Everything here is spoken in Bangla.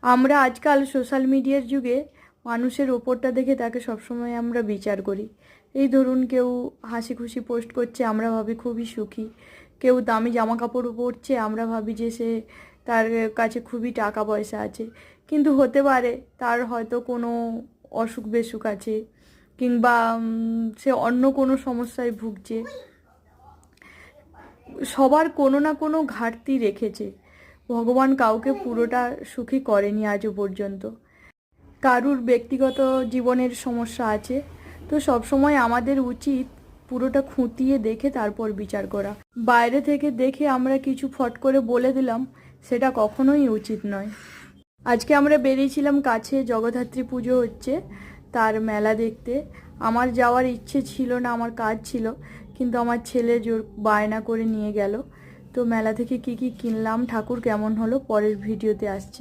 আমরা আজকাল সোশ্যাল মিডিয়ার যুগে মানুষের ওপরটা দেখে তাকে সবসময় আমরা বিচার করি। এই ধরুন, কেউ হাসি খুশি পোস্ট করছে, আমরা ভাবি খুবই সুখী। কেউ দামি জামা কাপড় পরছে, আমরা ভাবি যে সে তার কাছে খুবই টাকা পয়সা আছে। কিন্তু হতে পারে তার হয়তো কোনো অসুখ বিসুখ আছে, কিংবা সে অন্য কোনো সমস্যায় ভুগছে। সবার কোনো না কোনো ঘাটতি রেখেছে। ভগবান কাউকে পুরোটা সুখী করেনি আজও পর্যন্ত। কারুর ব্যক্তিগত জীবনের সমস্যা আছে, তো সবসময় আমাদের উচিত পুরোটা খুঁটিয়ে দেখে তারপর বিচার করা। বাইরে থেকে দেখে আমরা কিছু ফট করে বলে দিলাম, সেটা কখনোই উচিত নয়। আজকে আমরা বেরিয়েছিলাম, কাছে জগদ্ধাত্রী পুজো হচ্ছে, তার মেলা দেখতে। আমার যাওয়ার ইচ্ছে ছিল না, আমার কাজ ছিল, কিন্তু আমার ছেলে জোর বায়না করে নিয়ে গেল। তো মেলা থেকে কি কি কিনলাম, ঠাকুর কেমন হলো, পরের ভিডিওতে আসছে।